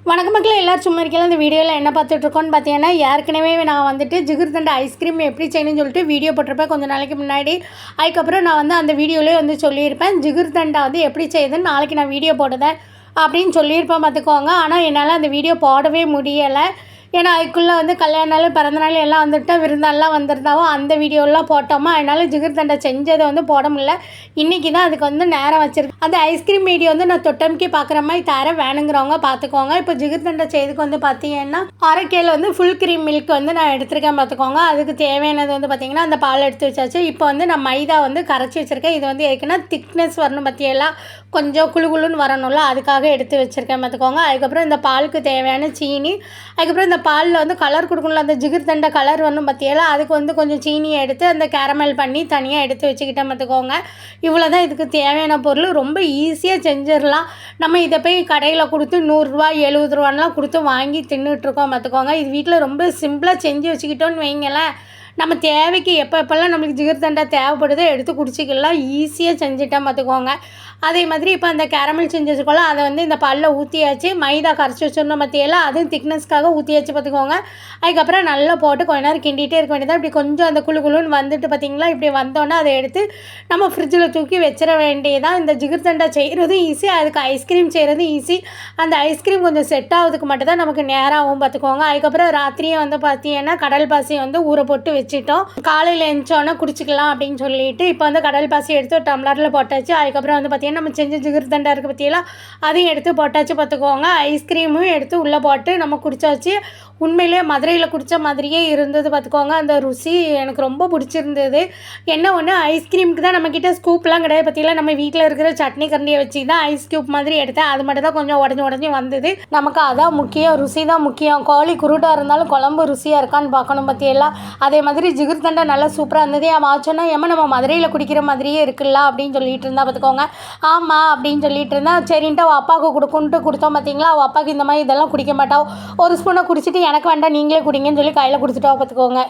வணக்க மக்கள் எல்லோரும் சும்மா இருக்கலாம். இந்த வீடியோவில் என்ன பார்த்துட்ருக்கோன்னு பார்த்தீங்கன்னா, ஏற்கனவே நான் வந்துட்டு ஜிகிர்தண்டா ஐஸ்கிரீம் எப்படி செய்யணும்னு சொல்லிட்டு வீடியோ போட்டிருப்பேன் கொஞ்சம் நாளைக்கு முன்னாடி. அதுக்கப்புறம் நான் வந்து அந்த வீடியோலேயே வந்து சொல்லியிருப்பேன், ஜிகிர்தண்டா வந்து எப்படி செய்யுதுன்னு நாளைக்கு நான் வீடியோ போடுதேன் அப்படின்னு சொல்லியிருப்பேன் பார்த்துக்கோங்க. ஆனால் என்னால் அந்த வீடியோ போடவே முடியலை. ஏன்னா அதுக்குள்ளே வந்து கல்யாண நாள் பிறந்தநாள் எல்லாம் வந்துட்டு விருந்தாலாம் வந்திருந்தாவோ அந்த வீடியோலாம் போட்டோமா, அதனால் ஜிகிர்தண்டா செஞ்சதை வந்து போட முடியல. இன்றைக்கி தான் அதுக்கு வந்து நேரம் வச்சுருக்கேன். அந்த ஐஸ்கிரீம் வீடியோ வந்து நான் தொட்டமுக்கி பார்க்குற மாதிரி தரேன், வேணுங்கிறவங்க பார்த்துக்கோங்க. இப்போ ஜிகிர்தண்டா செய்துக்கு வந்து பார்த்தீங்கன்னா அரைக்கையில் வந்து ஃபுல் க்ரீம் மில்க் வந்து நான் எடுத்துருக்கேன் பார்த்துக்கோங்க. அதுக்கு தேவையானது வந்து பார்த்திங்கன்னா அந்த பால் எடுத்து வச்சாச்சு. இப்போ வந்து நான் மைதா வந்து கரைச்சி வச்சுருக்கேன். இது வந்து எதுக்குன்னா திக்னஸ் வரணும், பற்றியெல்லாம் கொஞ்சம் குழுன்னு வரணும்ல, அதுக்காக எடுத்து வச்சுருக்கேன் பார்த்துக்கோங்க. அதுக்கப்புறம் இந்த பாலுக்கு தேவையான சீனி, அதுக்கப்புறம் இந்த பாலில் வந்து கலர் கொடுக்கணும்ல, அந்த ஜிகிர்தண்டா கலர் வரணும் பற்றியெல்லாம், அதுக்கு வந்து கொஞ்சம் சீனியை எடுத்து அந்த கேரமல் பண்ணி தனியாக எடுத்து வச்சுக்கிட்டேன் பார்த்துக்கோங்க. இவ்வளோ தான் இதுக்கு தேவையான பொருள். ரொம்ப ஈஸியாக செஞ்சிடலாம். நம்ம இதை போய் கடையில் கொடுத்து 100 ரூபா 70 ரூபான்லாம் கொடுத்து வாங்கி தின்னுட்ருக்கோம் பார்த்துக்கோங்க. இது வீட்டில் ரொம்ப சிம்பிளாக செஞ்சு வச்சுக்கிட்டோன்னு வைங்களேன், நம்ம தேவைக்கு எப்போல்லாம் நம்மளுக்கு ஜிகிர்தண்டா தேவைப்படுதோ எடுத்து குடிச்சிக்கலாம். ஈஸியாக செஞ்சுட்டேன் பார்த்துக்கோங்க. அதே மாதிரி இப்போ அந்த கேரமல் செஞ்சு வச்சுக்கோல, அதை வந்து இந்த பாலில் ஊற்றியாச்சு. மைதா கரைச்சி வச்சுருந்தோம் மத்தியெல்லாம் அதுவும் திக்னஸ்க்காக ஊற்றியாச்சு பார்த்துக்கோங்க. அதுக்கப்புறம் நல்லா போட்டு கொஞ்ச நேரம் கிண்டிகிட்டே இருக்க வேண்டியதான். இப்படி கொஞ்சம் அந்த குழுன்னு வந்துட்டு பார்த்திங்களா, இப்படி வந்தோன்னே அதை எடுத்து நம்ம ஃப்ரிட்ஜில் தூக்கி வச்சிட வேண்டியதான். இந்த ஜிகிர்தண்டா செய்கிறதும் ஈஸி, அதுக்கு ஐஸ்கிரீம் செய்கிறதும் ஈஸி. அந்த ஐஸ்கிரீம் கொஞ்சம் செட் ஆகுதுக்கு மட்டும் தான் நமக்கு நேரம் ஆகும் பார்த்துக்கோங்க. அதுக்கப்புறம் ராத்திரியே வந்து பார்த்தீங்கன்னா கடல் பாசி வந்து ஊற போட்டு வச்சுட்டோம். காலையில் எழுந்தோன்னே குடிச்சிக்கலாம் அப்படின்னு சொல்லிட்டு இப்போ வந்து கடல் பாசி எடுத்து ஒரு டம்ளரில் போட்டாச்சு. அதுக்கப்புறம் வந்து பார்த்திங்கன்னா நம்ம செஞ்ச ஜிகிர்தண்டா இருக்குது பற்றியெல்லாம் அதையும் எடுத்து போட்டாச்சு பார்த்துக்கோங்க. ஐஸ்கிரீமும் எடுத்து உள்ளே போட்டு நம்ம குடித்தாச்சு. உண்மையிலே மதுரையில் குடித்த மாதிரியே இருந்தது பார்த்துக்கோங்க. அந்த ருசி எனக்கு ரொம்ப பிடிச்சிருந்தது. என்ன ஒன்று, ஐஸ்கிரீமுக்கு தான் நம்மக்கிட்ட ஸ்கூப்லாம் கிடையாது பற்றியெல்லாம், நம்ம வீட்டில் இருக்கிற சட்னி கரண்டியை வச்சு தான் ஐஸ் க்யூப் மாதிரி எடுத்தேன். அது மட்டும் தான் கொஞ்சம் உடஞ்சி வந்தது. நமக்கு அதான் முக்கியம், ருசி தான் முக்கியம். கோழி குருடாக இருந்தாலும் குழம்பு ருசியாக இருக்கான்னு பார்க்கணும் பற்றியெல்லாம். அதே மாதிரி ஜிகிர்தண்டா நல்லா சூப்பராக இருந்தது. அவன் ஆச்சோன்னா ஏமா நம்ம மதுரையில் குடிக்கிற மாதிரியே இருக்குல்ல அப்படின்னு சொல்லிட்டு இருந்தா பார்த்துக்கோங்க. ஆமாம் அப்படின்னு சொல்லிட்டு இருந்தா. சரின்ட்டு அவள் அப்பாவுக்கு கொடுத்தோம் பார்த்தீங்களா. அவள் அப்பாவுக்கு இந்த மாதிரி இதெல்லாம் குடிக்க மாட்டாள். ஒரு ஸ்பூனை குடிச்சிட்டு எனக்கு வேண்டாம் நீங்களே குடிங்கன்னு சொல்லி கையில் கொடுத்துட்டா பார்த்துக்கோங்க.